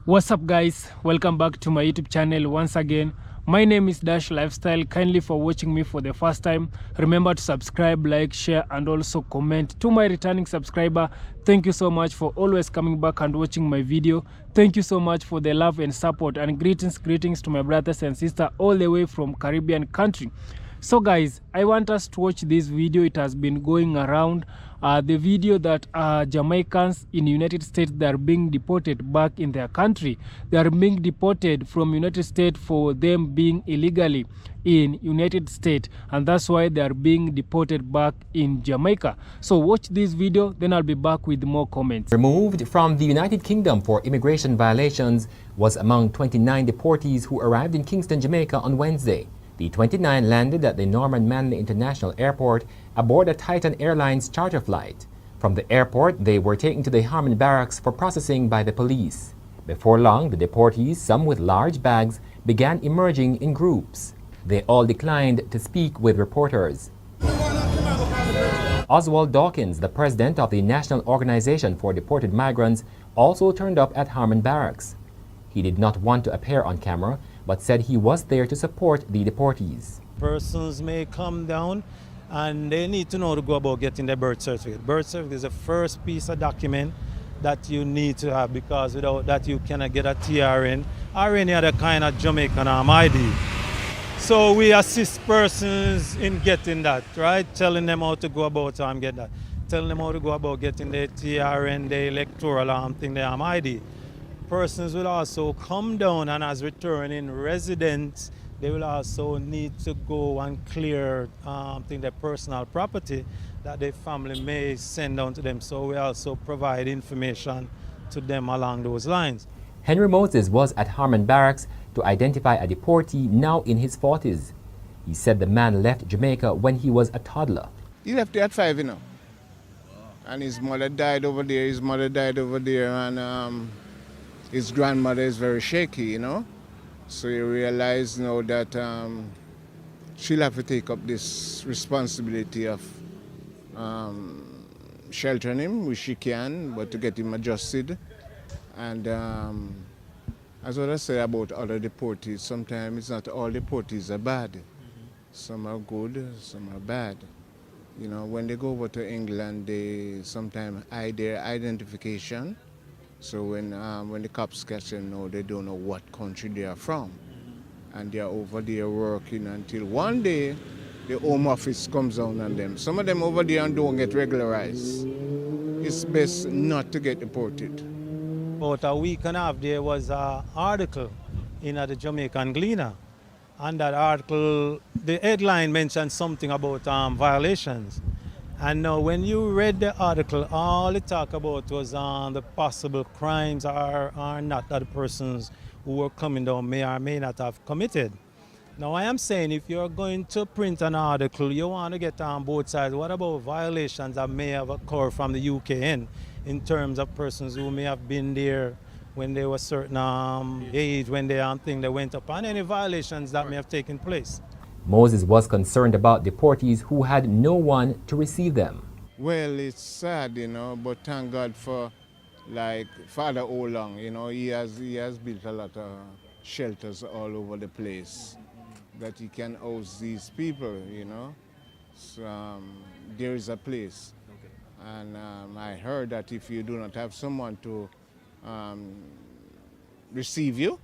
What's up, guys? Welcome back to my YouTube channel once again. My name is Dash Lifestyle. Kindly for watching me for the first time, remember to subscribe, like, share and also comment. To my returning subscriber, thank you so much for always coming back and watching my video. Thank you so much for the love and support, and greetings to my brothers and sisters all the way from Caribbean country. So guys, I want us to watch this video. It has been going around, the video that Jamaicans in United States, they are being deported back in their country. They are being deported from United States for them being illegally in United States, and that's why they are being deported back in Jamaica. So watch this video, then I'll be back with more comments. Removed from the United Kingdom for immigration violations was among 29 deportees who arrived in Kingston, Jamaica on Wednesday. The 29 landed at the Norman Manley International Airport aboard a Titan Airlines charter flight. From the airport, they were taken to the Harmon Barracks for processing by the police. Before long, the deportees, some with large bags, began emerging in groups. They all declined to speak with reporters. Oswald Dawkins, the president of the National Organization for Deported Migrants, also turned up at Harmon Barracks. He did not want to appear on camera, but said he was there to support the deportees. Persons may come down and they need to know to go about getting their birth certificate. Birth certificate is the first piece of document that you need to have, because without that you cannot get a TRN or any other kind of Jamaican ID. So we assist persons in getting that, right? Telling them how to go about get that. Telling them how to go about getting their TRN, their electoral thing, their ID. Persons will also come down, and as returning residents, they will also need to go and clear their personal property that their family may send down to them. So we also provide information to them along those lines. Henry Moses was at Harmon Barracks to identify a deportee now in his 40s. He said the man left Jamaica when he was a toddler. He left there at 5, you know. And his mother died over there, and his grandmother is very shaky, you know. So he realized now that she'll have to take up this responsibility of sheltering him, which she can, but to get him adjusted. And as what I said about other deportees, sometimes it's not all deportees are bad. Some are good, some are bad. You know, when they go over to England, they sometimes hide their identification. So when the cops catch them, now they don't know what country they are from. And they are over there working until one day the Home Office comes down on them. Some of them over there and don't get regularized. It's best not to get deported. About a week and a half, there was an article in the Jamaican Gleaner. And that article, the headline mentioned something about violations. And now when you read the article, all it talked about was the possible crimes or not that the persons who were coming down may or may not have committed. Now I am saying, if you're going to print an article, you want to get on both sides. What about violations that may have occurred from the UKN in terms of persons who may have been there when they were certain age, when they went up, and any violations that may have taken place? Moses was concerned about deportees who had no one to receive them. Well, it's sad, you know, but thank God for, like, Father Olong, you know, he has built a lot of shelters all over the place that he can house these people, you know. So there is a place. Okay. And I heard that if you do not have someone to receive you,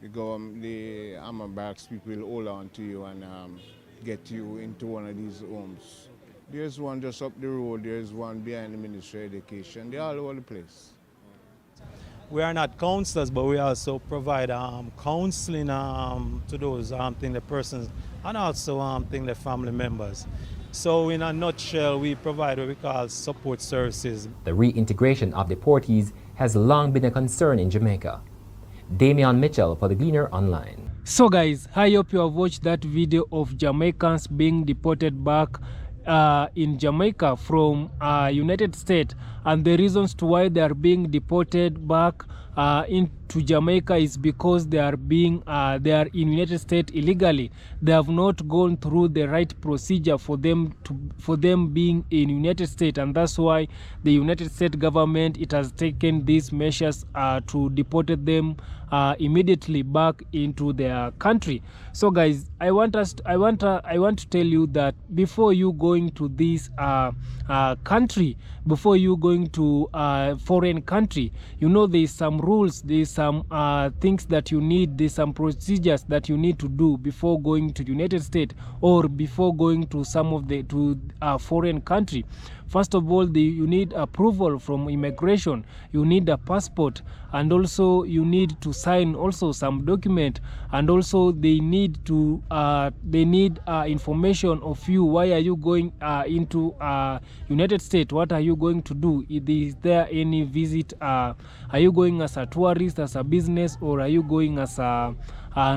the Harmon Barracks people will hold on to you and get you into one of these homes. There's one just up the road, there's one behind the Ministry of Education. They're all over the place. We are not counselors, but we also provide counseling to those the persons, and also the family members. So in a nutshell, we provide what we call support services. The reintegration of deportees has long been a concern in Jamaica. Damian Mitchell for the Gleaner Online. So guys, I hope you have watched that video of Jamaicans being deported back in Jamaica from United States, and the reasons to why they are being deported back, into Jamaica is because they are in United States illegally. They have not gone through the right procedure for them being in United States, and that's why the United States government has taken these measures to deport them immediately back into their country. So guys, I want to tell you that before you going to this country, before you going to foreign country, you know, there's some rules, there's some things that you need, there's some procedures that you need to do before going to the United States or before going to some of the foreign country. First of all, you need approval from immigration, you need a passport, and also you need to sign also some document, and also they need information of you. Why are you going into United States? What are you going to do? Is there any visit? Are you going as a tourist, as a business, or are you going as a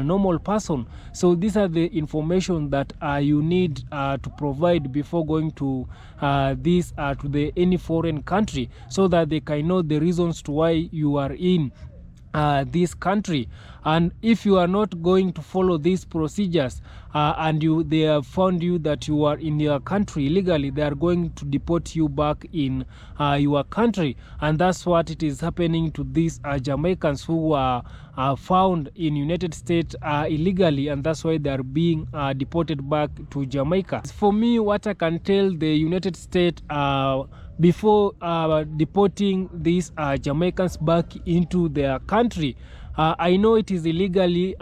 normal person? So these are the information that you need to provide before going to any foreign country, so that they can know the reasons to why you are in this country. And if you are not going to follow these procedures and they have found you that you are in your country illegally, they are going to deport you back in your country. And that's what it is happening to these Jamaicans who are found in United States illegally, and that's why they are being deported back to Jamaica. For me, what I can tell the United States before deporting these Jamaicans back into their country, I know it is illegal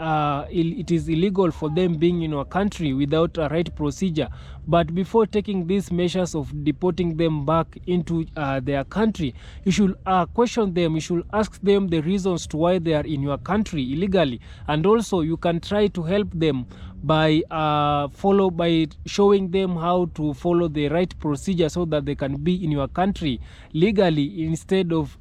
for them being in our country without a right procedure. But before taking these measures of deporting them back into their country, you should question them. You should ask them the reasons to why they are in your country illegally, and also you can try to help them by showing them how to follow the right procedure so that they can be in your country legally, instead of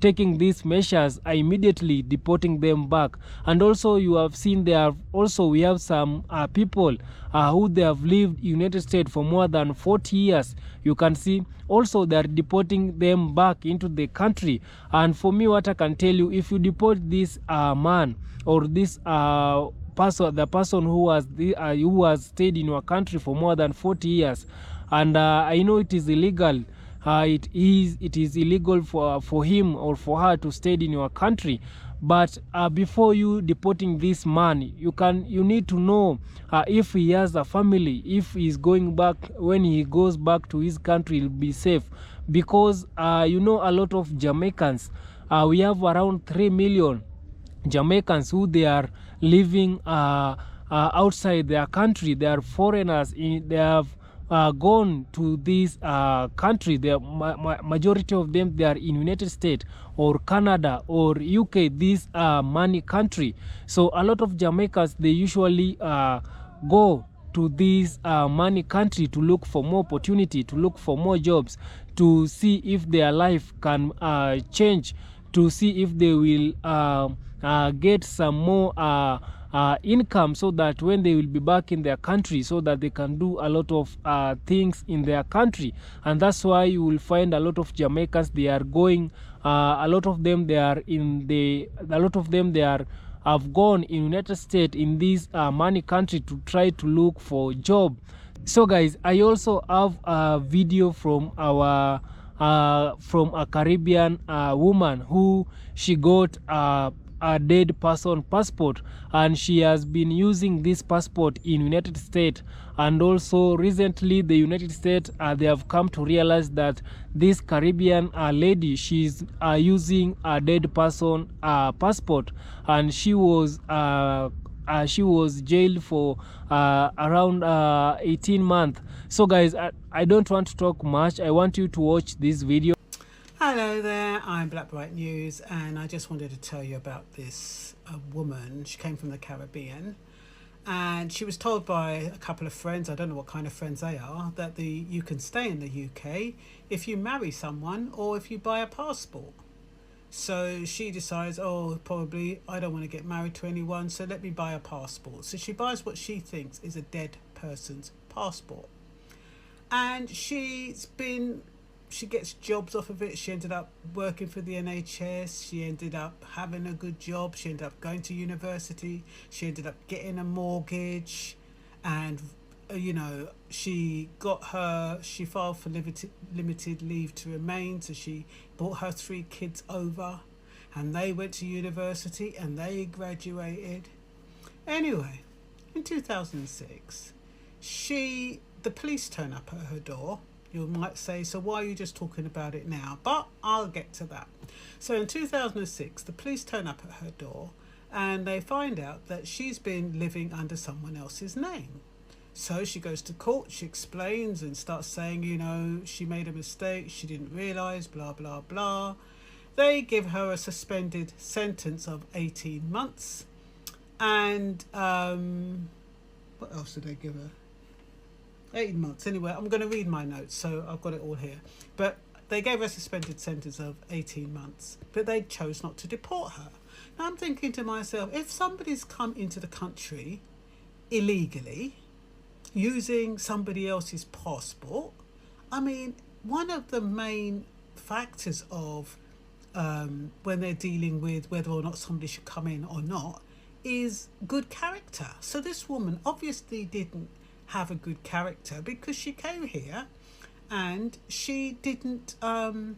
taking these measures immediately deporting them back. And also you have seen we have some people who they have lived in United States for more than 40 years. You can see also they are deporting them back into the country. And for me, what I can tell you, if you deport this man or this the person who has stayed in your country for more than 40 years, and I know it is illegal. It is illegal for him or for her to stay in your country. But before you deporting this man, you need to know if he has a family, if he's going back, when he goes back to his country, he'll be safe. Because you know, a lot of Jamaicans, we have around 3 million Jamaicans who they are living outside their country. They are foreigners. They have gone to this country. Majority of them, they are in United States or Canada or UK, this money country. So a lot of Jamaicans, they usually go to this money country to look for more opportunity, to look for more jobs, to see if their life can change, to see if they will get some more income, so that when they will be back in their country, so that they can do a lot of things in their country. And that's why you will find a lot of Jamaicans, they are going, a lot of them they have gone in United States, in this money country, to try to look for job. So guys, I also have a video from a Caribbean woman who she got a dead person passport, and she has been using this passport in United States. And also recently the United States, they have come to realize that this Caribbean lady, she's using a dead person passport, and she was jailed for around 18 months. So guys, I don't want to talk much. I want you to watch this video. Hello there, I'm Black Bright News, and I just wanted to tell you about this woman. She came from the Caribbean, and she was told by a couple of friends, I don't know what kind of friends they are, that you can stay in the UK if you marry someone or if you buy a passport. So she decides, oh, probably I don't want to get married to anyone, so let me buy a passport. So she buys what she thinks is a dead person's passport. And she's been she gets jobs off of it. She ended up working for the NHS. She ended up having a good job. She ended up going to university. She ended up getting a mortgage, and she filed for limited leave to remain. So she brought her 3 kids over, and they went to university and they graduated. Anyway, in 2006, the police turn up at her door. You might say, so why are you just talking about it now? But I'll get to that. So in 2006, the police turn up at her door and they find out that she's been living under someone else's name. So she goes to court, she explains and starts saying, she made a mistake, she didn't realise, blah, blah, blah. They give her a suspended sentence of 18 months. And what else did they give her? 18 months. Anyway, I'm going to read my notes, so I've got it all here. But they gave her a suspended sentence of 18 months, but they chose not to deport her. Now I'm thinking to myself, if somebody's come into the country illegally, using somebody else's passport, I mean, one of the main factors of when they're dealing with whether or not somebody should come in or not is good character. So this woman obviously didn't have a good character, because she came here and she didn't and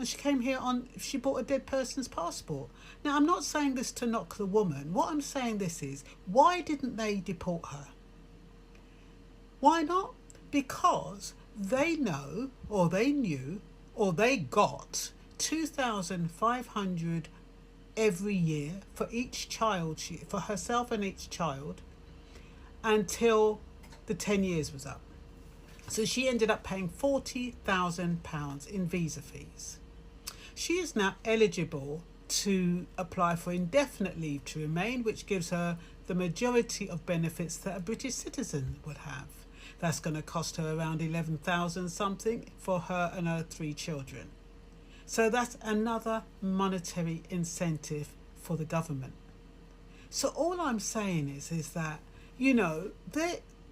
she came here she bought a dead person's passport. Now I'm not saying this to knock the woman. What I'm saying this is, why didn't they deport her? Why not? Because they know, or they knew, or they got 2,500 every year for each child, for herself and each child, until the 10 years was up. So she ended up paying £40,000 in visa fees. She is now eligible to apply for indefinite leave to remain, which gives her the majority of benefits that a British citizen would have. That's going to cost her around 11,000 something for her and her 3 children. So that's another monetary incentive for the government. So all I'm saying is that,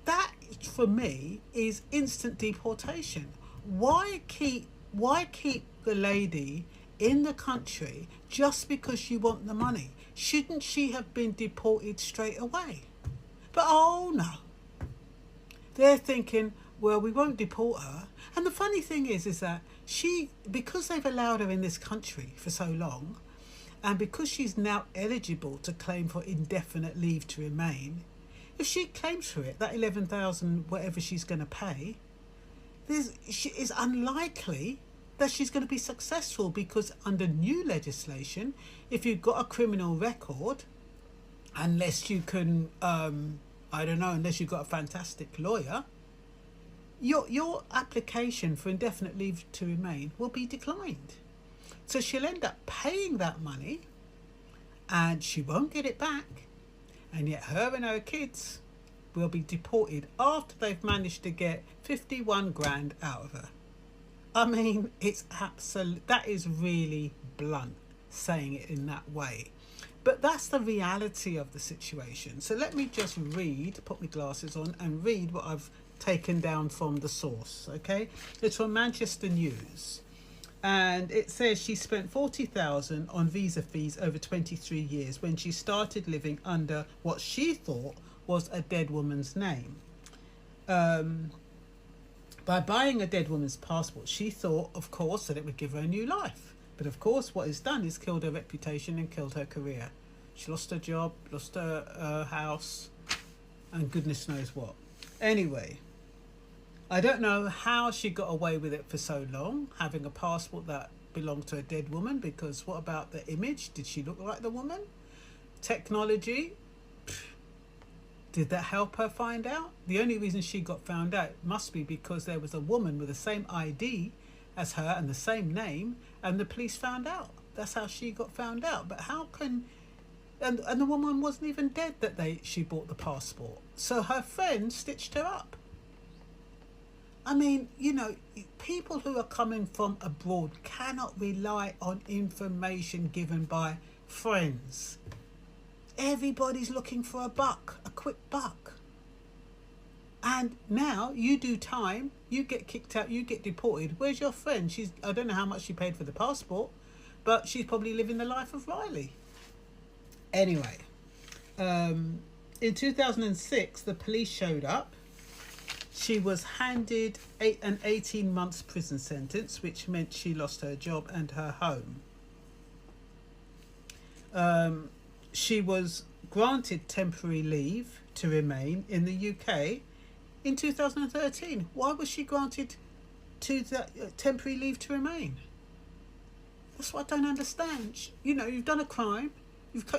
that for me is instant deportation. Why keep the lady in the country just because you want the money? Shouldn't she have been deported straight away? But oh no. They're thinking, well, we won't deport her. And the funny thing is that because they've allowed her in this country for so long, and because she's now eligible to claim for indefinite leave to remain, if she claims for it, that 11,000 whatever she's going to pay, it's unlikely that she's going to be successful, because under new legislation, if you've got a criminal record, unless you can, unless you've got a fantastic lawyer, your application for indefinite leave to remain will be declined. So she'll end up paying that money and she won't get it back. And yet her and her kids will be deported after they've managed to get 51 grand out of her. I mean, that is really blunt, saying it in that way. But that's the reality of the situation. So let me just put my glasses on and read what I've taken down from the source, okay? It's from Manchester News. And it says she spent 40,000 on visa fees over 23 years when she started living under what she thought was a dead woman's name. By buying a dead woman's passport, she thought, of course, that it would give her a new life. But of course, what it's done is killed her reputation and killed her career. She lost her job, lost her house, and goodness knows what. Anyway, I don't know how she got away with it for so long, having a passport that belonged to a dead woman, because what about the image? Did she look like the woman? Technology? Did that help her find out? The only reason she got found out must be because there was a woman with the same ID as her and the same name, and the police found out. That's how she got found out. But how can... And the woman wasn't even dead that she bought the passport. So her friend stitched her up. I mean, people who are coming from abroad cannot rely on information given by friends. Everybody's looking for a quick buck. And now you do time, you get kicked out, you get deported. Where's your friend? I don't know how much she paid for the passport, but she's probably living the life of Riley. Anyway, in 2006, the police showed up. She was handed an 18 months prison sentence, which meant she lost her job and her home. She was granted temporary leave to remain in the UK in 2013. Why was she granted temporary leave to remain? That's what I don't understand. You know, you've done a crime,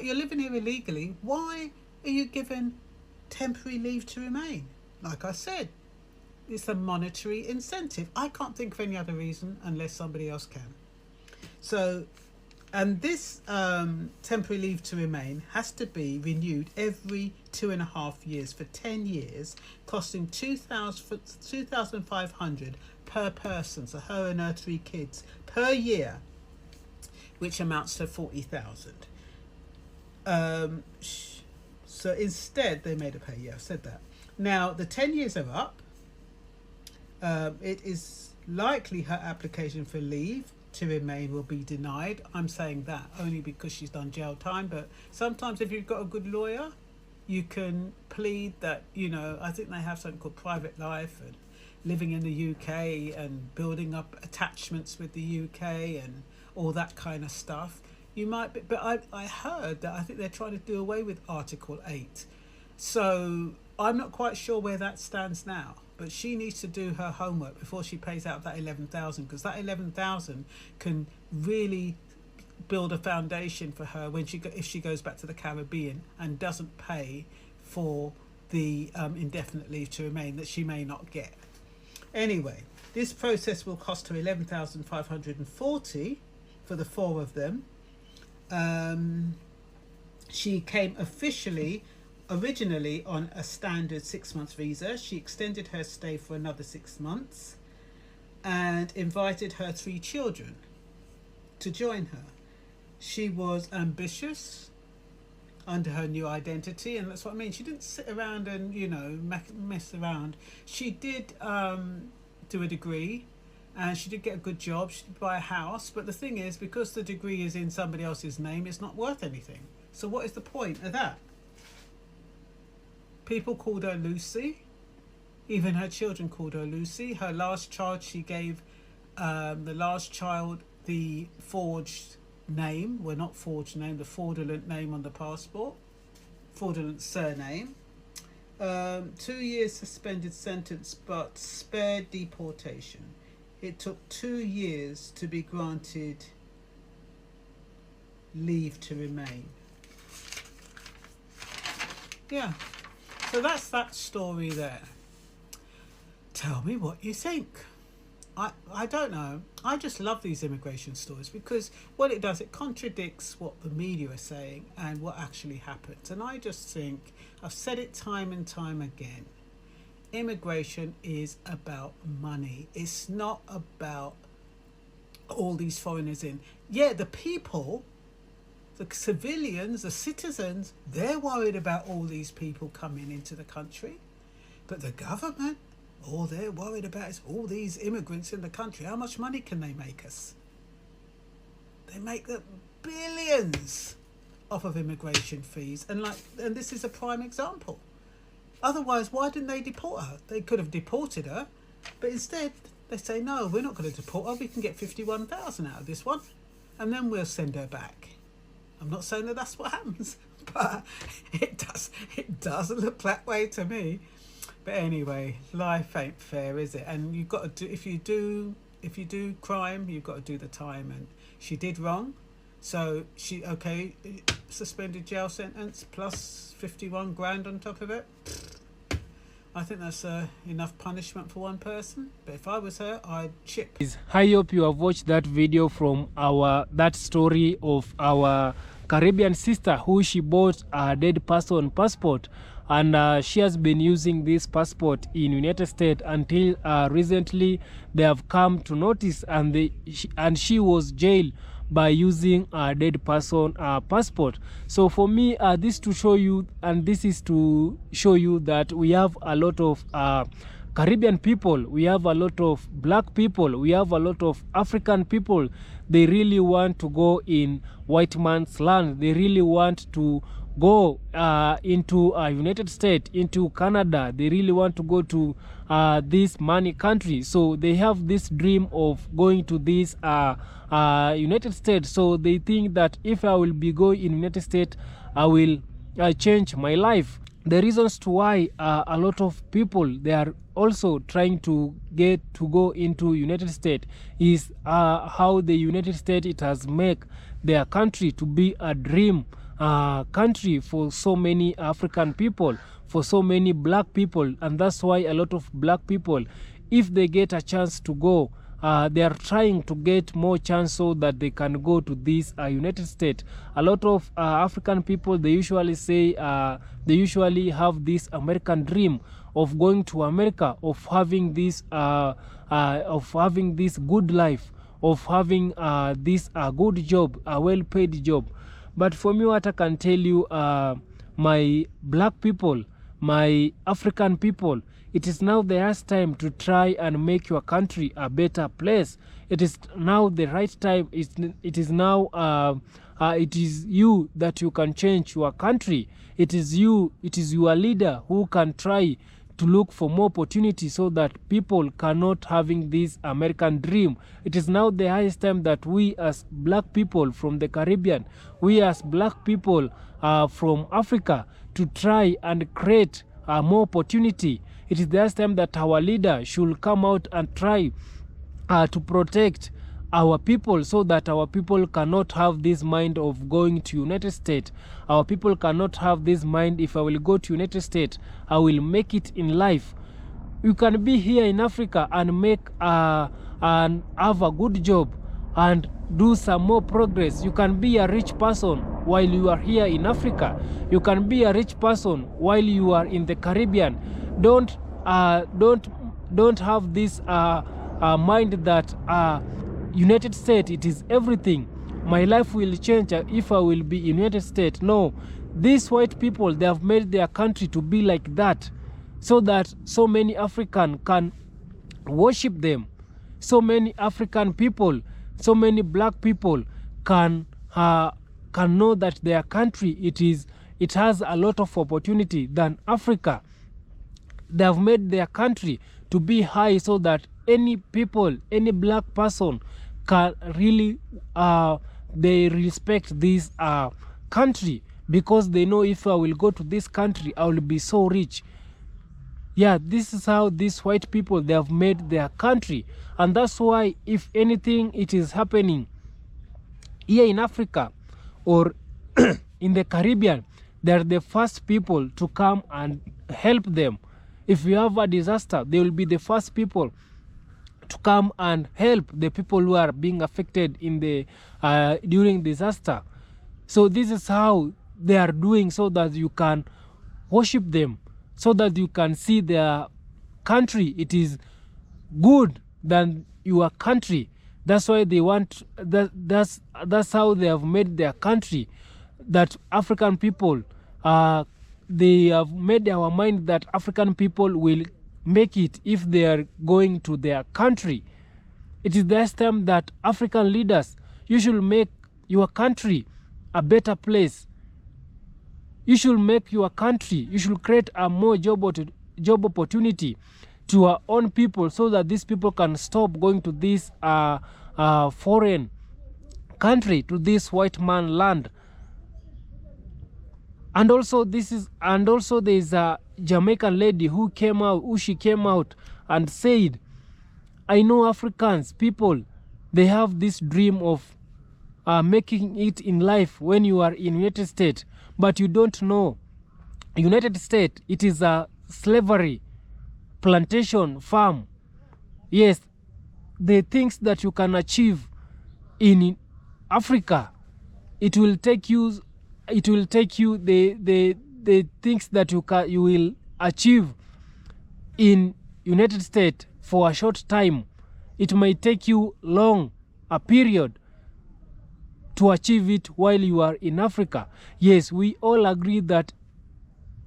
you're living here illegally. Why are you given temporary leave to remain? Like I said, it's a monetary incentive. I can't think of any other reason unless somebody else can. So, and this temporary leave to remain has to be renewed every 2.5 years for 10 years, costing $2,500 per person, so her and her 3 kids, per year, which amounts to $40,000. So instead, they made her pay. Yeah, I said that. Now, the 10 years are up. It is likely her application for leave to remain will be denied. I'm saying that only because she's done jail time, but sometimes if you've got a good lawyer, you can plead that, you know, I think they have something called private life and living in the UK and building up attachments with the UK and all that kind of stuff. You might be, but I heard that I think they're trying to do away with Article 8. So I'm not quite sure where that stands now. But she needs to do her homework before she pays out that 11,000, because that 11,000 can really build a foundation for her when if she goes back to the Caribbean and doesn't pay for the indefinite leave to remain that she may not get. Anyway, this process will cost her $11,540 for the 4 of them. She came originally on a standard 6-month visa. She extended her stay for another 6 months and invited her 3 children to join her. She was ambitious under her new identity, and that's what I mean. She didn't sit around and, you know, mess around. She did do a degree, and she did get a good job. She did buy a house, but the thing is, because the degree is in somebody else's name, it's not worth anything. So what is the point of that? People called her Lucy. Even her children called her Lucy. Her last child, she gave the last child the forged name. Well, not forged name, the fraudulent name on the passport. Fraudulent surname. 2 years suspended sentence, but spared deportation. It took 2 years to be granted leave to remain. Yeah. So that's that story there. Tell me what you think. I don't know. I just love these immigration stories because what it does, it contradicts what the media are saying and what actually happens. And I just think, I've said it time and time again, immigration is about money. It's not about all these foreigners in. Yeah, the people, the civilians, the citizens, they're worried about all these people coming into the country. But the government, all they're worried about is all these immigrants in the country. How much money can they make us? They make the billions off of immigration fees. And this is a prime example. Otherwise, why didn't they deport her? They could have deported her. But instead, they say, no, we're not going to deport her. We can get 51,000 out of this one. And then we'll send her back. I'm not saying that that's what happens, but it does look that way to me. But anyway, life ain't fair, is it? And you've got to do, if you do crime, you've got to do the time. And she did wrong, so she suspended jail sentence plus 51 grand on top of it. I think that's enough punishment for one person. But if I was her, I'd chip. I hope you have watched that video from that story of our Caribbean sister who she bought a dead person passport, and she has been using this passport in United States until recently they have come to notice, and she was jailed by using a dead person passport. So for me, this to show you, and this is to show you that we have a lot of Caribbean people, we have a lot of black people, we have a lot of African people. They really want to go in white man's land. They really want to go into United States, into Canada. They really want to go to this money country. So they have this dream of going to this United States. So they think that if I will be going in United States, I will change my life. The reasons to why a lot of people, they are also trying to get to go into United States is how the United States, it has made their country to be a dream country for so many African people, for so many black people. And that's why a lot of black people, if they get a chance to go, they are trying to get more chance so that they can go to this United States. A lot of African people, they usually say, they usually have this American dream of going to America, of having this good life, of having this good job, a well-paid job. But for me, what I can tell you, my black people, my African people, it is now the last time to try and make your country a better place. It is now the right time. It is now, it is you that you can change your country. It is you, it is your leader who can try to look for more opportunity so that people cannot having this American dream. It is now the highest time that we as black people from the Caribbean, we as black people from Africa, to try and create more opportunity. It is the highest time that our leader should come out and try to protect our people so that our people cannot have this mind of going to United States. Our people cannot have this mind, if I will go to United States, I will make it in life. You can be here in Africa and make and have a good job and do some more progress. You can be a rich person while you are here in Africa. You can be a rich person while you are in the Caribbean. Don't have this mind that United States, it is everything. My life will change if I will be in United States. No, these white people, they have made their country to be like that, so that so many African can worship them. So many African people, so many black people can know that their country, it has a lot of opportunity than Africa. They have made their country to be high so that any people, any black person can really, they respect this country, because they know if I will go to this country, I will be so rich. Yeah, this is how these white people, they have made their country. And that's why if anything it is happening here in Africa or in the Caribbean, they're the first people to come and help them. If you have a disaster, they will be the first people to come and help the people who are being affected in the during disaster. So this is how they are doing, so that you can worship them, so that you can see their country, it is good than your country. That's why they want that's how they have made their country, that African people, they have made our mind that African people will make it if they are going to their country. It is the time that African leaders, you should make your country a better place. You should make your country, you should create a more job opportunity to our own people, so that these people can stop going to this foreign country, to this white man land. And also there is a Jamaican lady who came out and said, I know Africans people, they have this dream of making it in life when you are in United States, but you don't know United States, it is a slavery plantation farm. Yes, the things that you can achieve in Africa, it will take you the things that you will achieve in United States for a short time. It may take you long a period. to achieve it while you are in Africa. Yes, we all agree that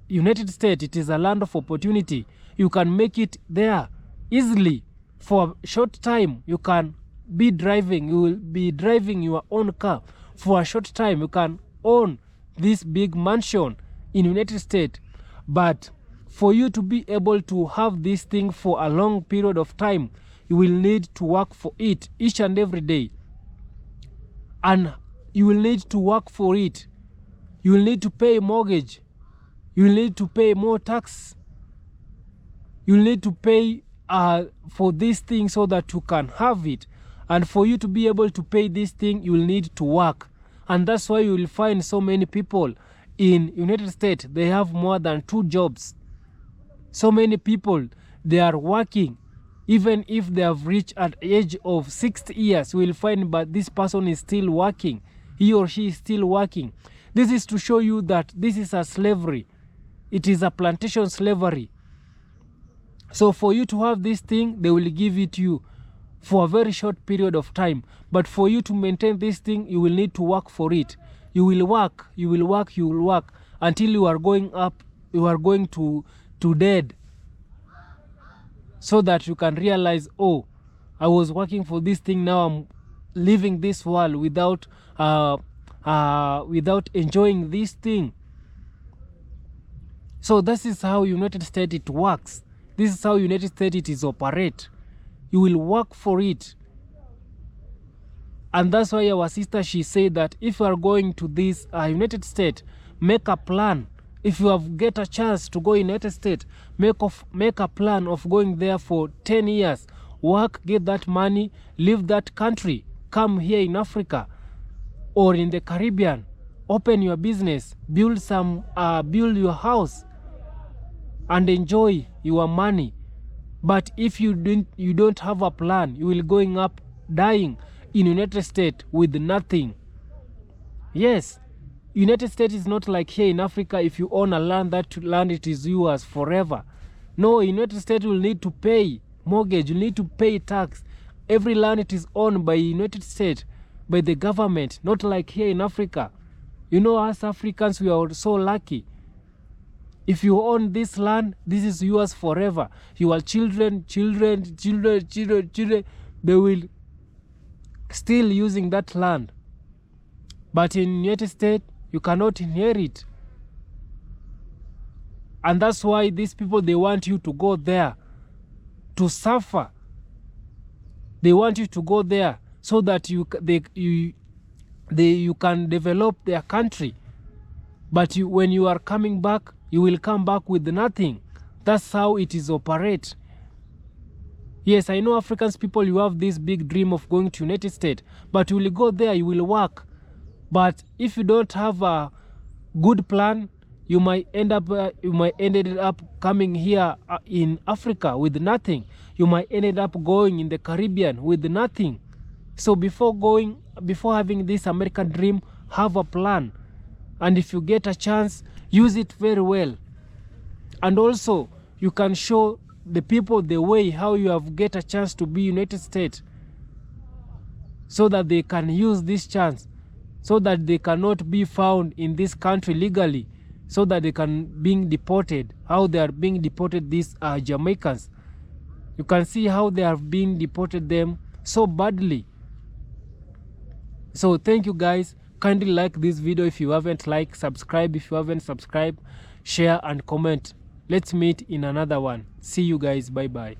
United States, it is a land of opportunity. You can make it there easily. For a short time, you can be driving. You will be driving your own car. For a short time, you can own this big mansion in United States. But for you to be able to have this thing for a long period of time, you will need to work for it each and every day. And you will need to work for it. You will need to pay mortgage. You will need to pay more tax. You will need to pay for this thing so that you can have it. And for you to be able to pay this thing, you will need to work. And that's why you will find so many people in United States, they have more than 2 jobs. So many people, they are working. Even if they have reached at the age of 60 years, you will find but this person is still working. He or she is still working. This is to show you that this is a slavery. It is a plantation slavery. So for you to have this thing, they will give it to you for a very short period of time. But for you to maintain this thing, you will need to work for it. You will work, you will work, you will work until you are going up, you are going to dead. So that you can realize, oh, I was working for this thing, now I'm living this world without enjoying this thing. So this is how United States it works. This is how United States it is operate. You will work for it. And that's why our sister, she said that if you are going to this United States, make a plan. If you have get a chance to go in United States, make a plan of going there for 10 years. Work, get that money, leave that country, come here in Africa or in the Caribbean, open your business, build your house and enjoy your money. But if you don't have a plan, you will going up dying in United States with nothing. Yes, United States is not like here in Africa. If you own a land, that land it is yours forever. No, United States will need to pay mortgage, you need to pay tax. Every land it is owned by United States, by the government, not like here in Africa. You know, us Africans, we are so lucky. If you own this land, this is yours forever. Your children, they will still using that land. But in United States, you cannot inherit. And that's why these people, they want you to go there to suffer. They want you to go there so that you can develop their country. But when you are coming back, you will come back with nothing. That's how it is operate. Yes, I know African people, you have this big dream of going to United States, but you will go there, you will work. But if you don't have a good plan, you might end up coming here in Africa with nothing. You might end up going in the Caribbean with nothing. So before having this American dream, have a plan. And if you get a chance, use it very well. And also, you can show the people the way how you have get a chance to be United States, so that they can use this chance, so that they cannot be found in this country legally, so that they can be deported. How they are being deported, these Jamaicans. You can see how they are being deported them so badly. So thank you guys. Kindly like this video if you haven't liked, subscribe if you haven't subscribed, share and comment. Let's meet in another one. See you guys. Bye bye.